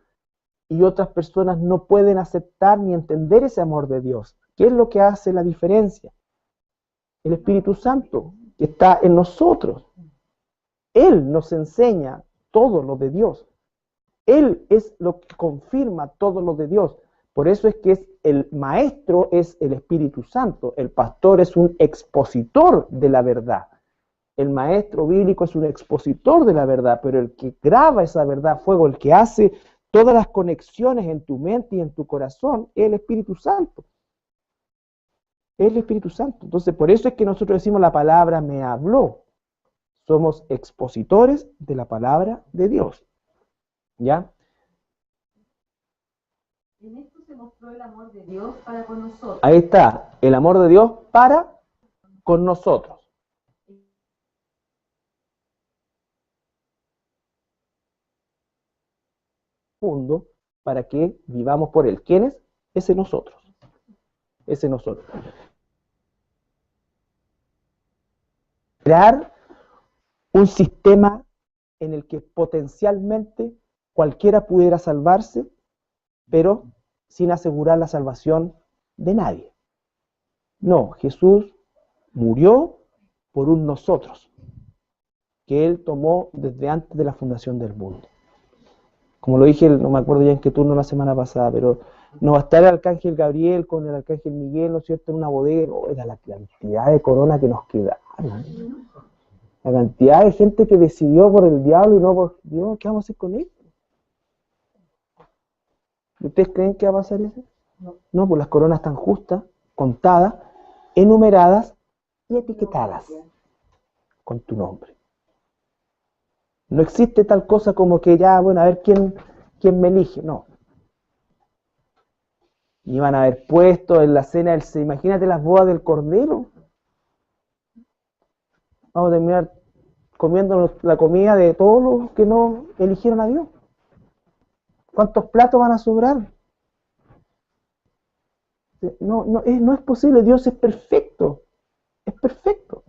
y otras personas no pueden aceptar ni entender ese amor de Dios. ¿Qué es lo que hace la diferencia? El Espíritu Santo que está en nosotros. Él nos enseña todo lo de Dios. Él es lo que confirma todo lo de Dios. Por eso es que el maestro es el Espíritu Santo. El pastor es un expositor de la verdad. El maestro bíblico es un expositor de la verdad, pero el que graba esa verdad a fuego, el que hace todas las conexiones en tu mente y en tu corazón, es el Espíritu Santo. Es el Espíritu Santo. Entonces, por eso es que nosotros decimos la palabra me habló. Somos expositores de la palabra de Dios. ¿Ya? En esto se mostró el amor de Dios para con nosotros. Ahí está, el amor de Dios para con nosotros. Mundo para que vivamos por él. ¿Quién es? Ese nosotros. Ese nosotros. Crear un sistema en el que potencialmente cualquiera pudiera salvarse, pero sin asegurar la salvación de nadie. No, Jesús murió por un nosotros, que Él tomó desde antes de la fundación del mundo. Como lo dije, no me acuerdo ya en qué turno la semana pasada, pero no va a estar el arcángel Gabriel con el arcángel Miguel, ¿no es cierto?, en una bodega. Oiga, la cantidad de corona que nos quedaron. La cantidad de gente que decidió por el diablo y no por Dios. ¿Qué vamos a hacer con él? ¿Ustedes creen que va a pasar eso? No, pues las coronas están justas, contadas, enumeradas y etiquetadas con tu nombre. No existe tal cosa como que ya, bueno, a ver quién me elige. No. Y van a haber puestos en la cena del... Imagínate las bodas del Cordero. Vamos a terminar comiendo la comida de todos los que no eligieron a Dios. ¿Cuántos platos van a sobrar? No es posible. Dios es perfecto. Es perfecto.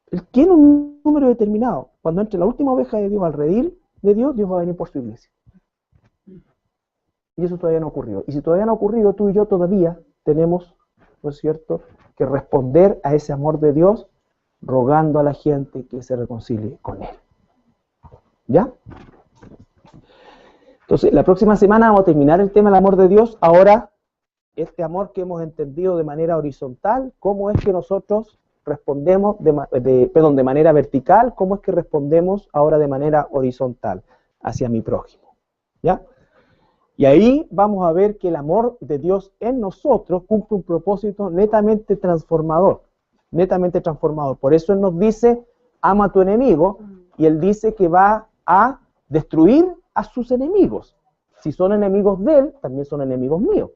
Él tiene un número determinado. Cuando entre la última oveja de Dios al redil de Dios, Dios va a venir por su iglesia. Y eso todavía no ha ocurrido. Y si todavía no ha ocurrido, tú y yo todavía tenemos, ¿no es cierto?, que responder a ese amor de Dios rogando a la gente que se reconcilie con Él. ¿Ya? Entonces, la próxima semana vamos a terminar el tema del amor de Dios. Ahora, este amor que hemos entendido de manera horizontal, ¿cómo es que nosotros respondemos de manera vertical? ¿Cómo es que respondemos ahora de manera horizontal hacia mi prójimo? ¿Ya? Y ahí vamos a ver que el amor de Dios en nosotros cumple un propósito netamente transformador. Netamente transformador. Por eso Él nos dice, ama a tu enemigo, y Él dice que va a destruir a sus enemigos. Si son enemigos de Él, también son enemigos míos.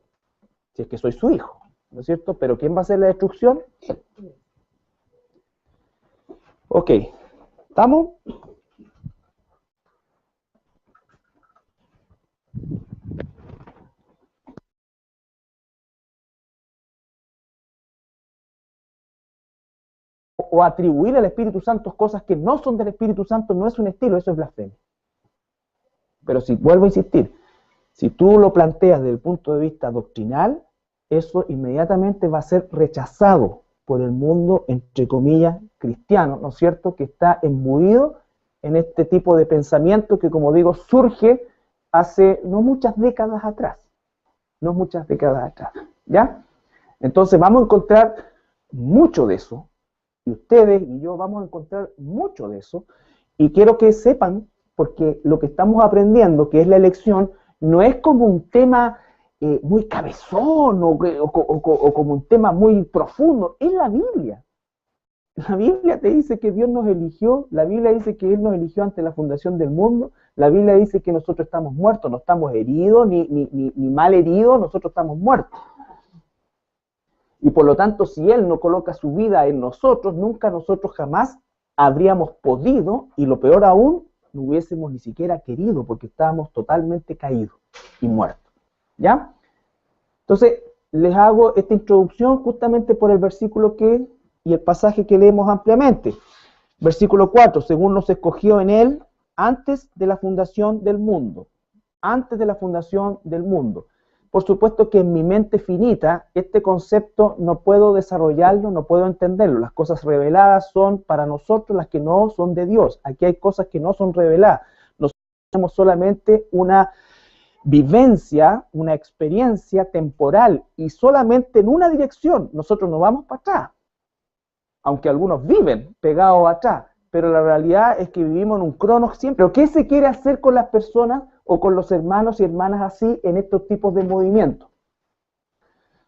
Si es que soy su hijo, ¿no es cierto? Pero ¿quién va a hacer la destrucción? Él. Ok, ¿estamos? O atribuir al Espíritu Santo cosas que no son del Espíritu Santo no es un estilo, eso es blasfemia. Pero si vuelvo a insistir, si tú lo planteas desde el punto de vista doctrinal, eso inmediatamente va a ser rechazado por el mundo, entre comillas, cristiano, ¿no es cierto?, que está imbuido en este tipo de pensamiento que, como digo, surge hace no muchas décadas atrás. No muchas décadas atrás, ¿ya? Entonces vamos a encontrar mucho de eso, y ustedes y yo vamos a encontrar mucho de eso, y quiero que sepan, porque lo que estamos aprendiendo, que es la elección, no es como un tema muy cabezón o como un tema muy profundo, es la Biblia. La Biblia te dice que Dios nos eligió, la Biblia dice que Él nos eligió ante la fundación del mundo, la Biblia dice que nosotros estamos muertos, no estamos heridos ni mal heridos, nosotros estamos muertos. Y por lo tanto, si Él no coloca su vida en nosotros, nunca nosotros jamás habríamos podido, y lo peor aún, no hubiésemos ni siquiera querido, porque estábamos totalmente caídos y muertos. ¿Ya? Entonces, les hago esta introducción justamente por el versículo y el pasaje que leemos ampliamente. Versículo 4, según nos escogió en él antes de la fundación del mundo. Antes de la fundación del mundo. Por supuesto que en mi mente finita, este concepto no puedo desarrollarlo, no puedo entenderlo. Las cosas reveladas son para nosotros las que no son de Dios. Aquí hay cosas que no son reveladas. Nosotros tenemos solamente una vivencia, una experiencia temporal y solamente en una dirección. Nosotros no vamos para atrás. Aunque algunos viven pegados atrás. Pero la realidad es que vivimos en un cronos siempre. ¿Pero qué se quiere hacer con las personas o con los hermanos y hermanas así en estos tipos de movimientos?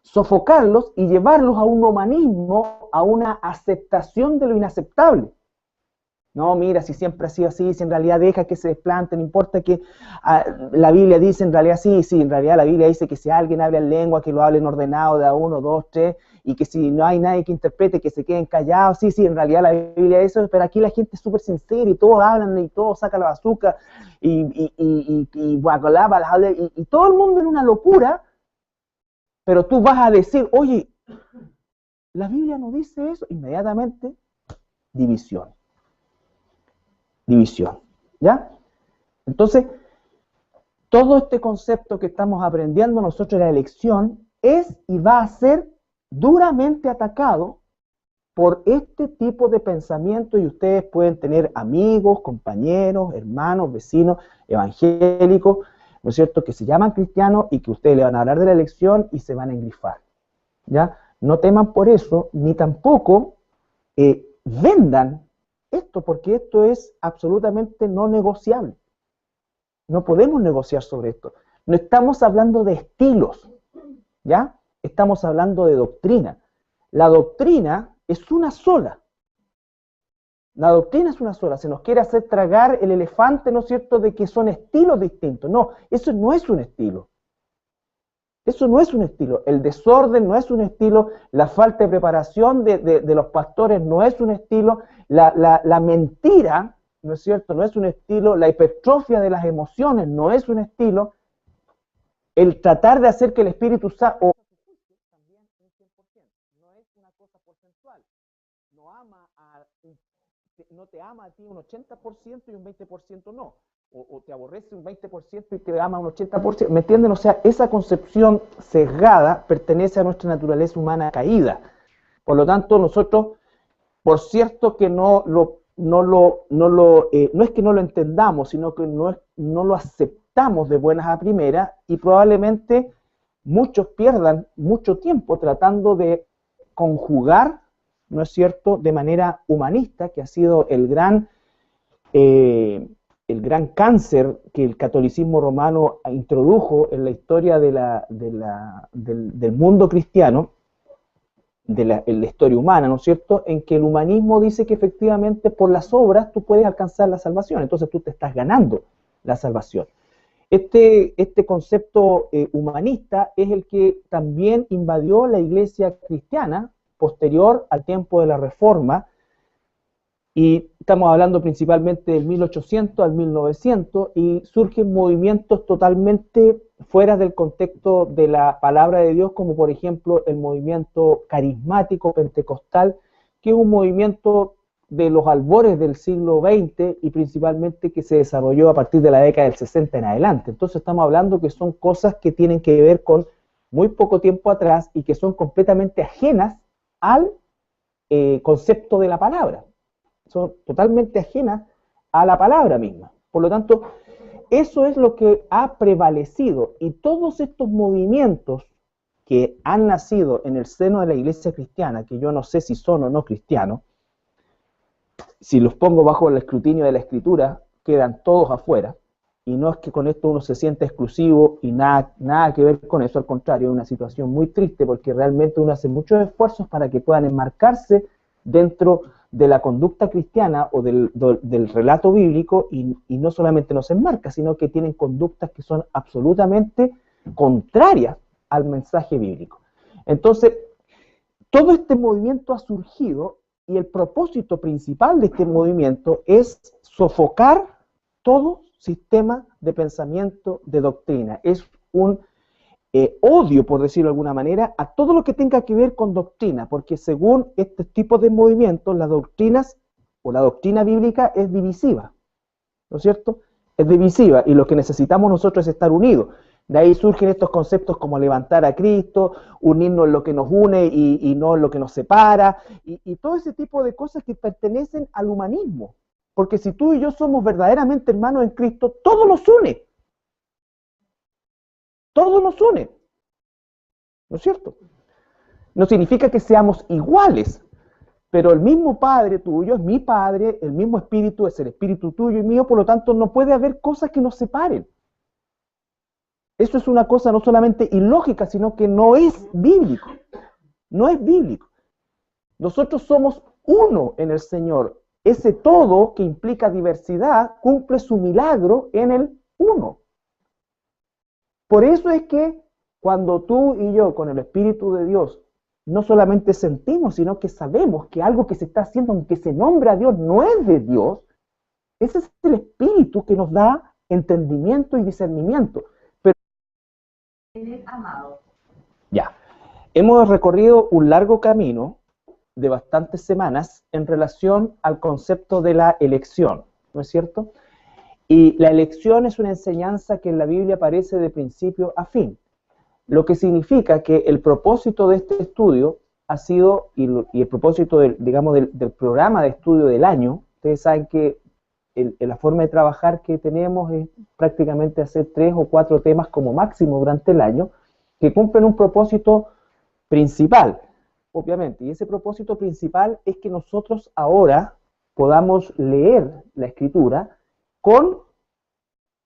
Sofocarlos y llevarlos a un humanismo, a una aceptación de lo inaceptable. No, mira, si siempre ha sido así, si en realidad deja que se desplante, no importa que la Biblia dice en realidad sí, en realidad la Biblia dice que si alguien habla en lengua, que lo hablen ordenado de a 1, 2, 3, y que si no hay nadie que interprete, que se queden callados, sí, en realidad la Biblia dice eso, pero aquí la gente es súper sincera y todos hablan y todos sacan la bazooka y guacolaba, y todo el mundo en una locura, pero tú vas a decir, oye, la Biblia no dice eso, inmediatamente, división. División, ¿ya? Entonces, todo este concepto que estamos aprendiendo nosotros en la elección es y va a ser duramente atacado por este tipo de pensamiento y ustedes pueden tener amigos, compañeros, hermanos, vecinos, evangélicos, ¿no es cierto?, que se llaman cristianos y que ustedes le van a hablar de la elección y se van a engrifar, ¿ya? No teman por eso, ni tampoco vendan esto, porque esto es absolutamente no negociable. No podemos negociar sobre esto. No estamos hablando de estilos, ¿ya? Estamos hablando de doctrina. La doctrina es una sola. La doctrina es una sola. Se nos quiere hacer tragar el elefante, ¿no es cierto?, de que son estilos distintos. No, eso no es un estilo. Eso no es un estilo. El desorden no es un estilo. La falta de preparación de los pastores no es un estilo. La mentira, ¿no es cierto?, no es un estilo. La hipertrofia de las emociones no es un estilo. El tratar de hacer que el Espíritu Santo también un 100%. No es una cosa porcentual. No te ama a ti un 80% y un 20% no. O te aborrece un 20% y te ama un 80%. ¿Me entienden? O sea, esa concepción sesgada pertenece a nuestra naturaleza humana caída. Por lo tanto, nosotros, por cierto que no es que no lo entendamos, sino que no lo aceptamos de buenas a primeras y probablemente muchos pierdan mucho tiempo tratando de conjugar, ¿no es cierto?, de manera humanista, que ha sido el gran cáncer que el catolicismo romano introdujo en la historia del mundo cristiano, en la historia humana, ¿no es cierto?, en que el humanismo dice que efectivamente por las obras tú puedes alcanzar la salvación, entonces tú te estás ganando la salvación. Este concepto humanista es el que también invadió la iglesia cristiana posterior al tiempo de la Reforma, y estamos hablando principalmente del 1800 al 1900, y surgen movimientos totalmente fuera del contexto de la palabra de Dios, como por ejemplo el movimiento carismático pentecostal, que es un movimiento de los albores del siglo XX y principalmente que se desarrolló a partir de la década del 60 en adelante. Entonces estamos hablando que son cosas que tienen que ver con muy poco tiempo atrás y que son completamente ajenas al concepto de la palabra. Son totalmente ajenas a la palabra misma. Por lo tanto, eso es lo que ha prevalecido, y todos estos movimientos que han nacido en el seno de la iglesia cristiana, que yo no sé si son o no cristianos, si los pongo bajo el escrutinio de la Escritura, quedan todos afuera, y no es que con esto uno se sienta exclusivo y nada que ver con eso, al contrario, es una situación muy triste porque realmente uno hace muchos esfuerzos para que puedan enmarcarse dentro de la conducta cristiana o del relato bíblico, y no solamente nos enmarca, sino que tienen conductas que son absolutamente contrarias al mensaje bíblico. Entonces, todo este movimiento ha surgido Y el propósito principal de este movimiento es sofocar todo sistema de pensamiento, de doctrina. Es un odio, por decirlo de alguna manera, a todo lo que tenga que ver con doctrina, porque según este tipo de movimientos, las doctrinas o la doctrina bíblica es divisiva, ¿no es cierto? Es divisiva y lo que necesitamos nosotros es estar unidos. De ahí surgen estos conceptos como levantar a Cristo, unirnos en lo que nos une y no en lo que nos separa, y todo ese tipo de cosas que pertenecen al humanismo. Porque si tú y yo somos verdaderamente hermanos en Cristo, todo nos une. Todo nos une. ¿No es cierto? No significa que seamos iguales, pero el mismo Padre tuyo es mi Padre, el mismo Espíritu es el Espíritu tuyo y mío, por lo tanto no puede haber cosas que nos separen. Eso es una cosa no solamente ilógica, sino que no es bíblico. No es bíblico. Nosotros somos uno en el Señor. Ese todo que implica diversidad cumple su milagro en el uno. Por eso es que cuando tú y yo con el Espíritu de Dios no solamente sentimos, sino que sabemos que algo que se está haciendo, aunque se nombra a Dios, no es de Dios, ese es el Espíritu que nos da entendimiento y discernimiento. Pero amado. ya, hemos recorrido un largo camino de bastantes semanas en relación al concepto de la elección, ¿no es cierto? Y la elección es una enseñanza que en la Biblia aparece de principio a fin, lo que significa que el propósito de este estudio ha sido, y el propósito digamos, del programa de estudio del año, ustedes saben que la forma de trabajar que tenemos es prácticamente hacer 3 o 4 temas como máximo durante el año, que cumplen un propósito principal, obviamente, y ese propósito principal es que nosotros ahora podamos leer la Escritura con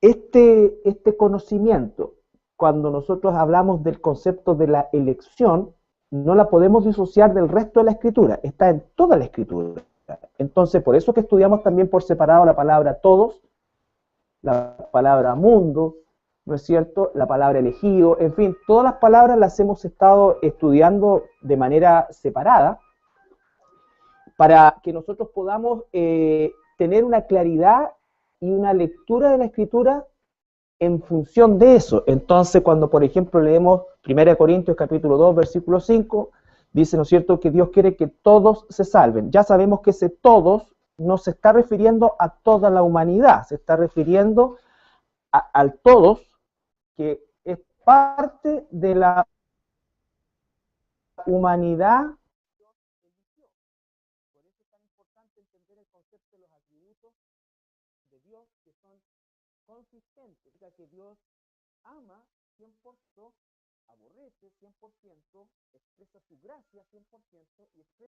este conocimiento. Cuando nosotros hablamos del concepto de la elección, no la podemos disociar del resto de la Escritura, está en toda la Escritura. Entonces, por eso que estudiamos también por separado la palabra todos, la palabra mundo, ¿no es cierto?, la palabra elegido, en fin, todas las palabras las hemos estado estudiando de manera separada para que nosotros podamos tener una claridad y una lectura de la Escritura en función de eso. Entonces, cuando por ejemplo leemos 1 Corintios capítulo 2, versículo 5, dice, ¿no es cierto?, que Dios quiere que todos se salven. Ya sabemos que ese todos no se está refiriendo a toda la humanidad, se está refiriendo al todos que es parte de la humanidad. Por eso es tan importante entender el concepto de los atributos de Dios que son consistentes, ya que Dios ama 100%, aborrece 100%, expresa su gracia 100% y expresa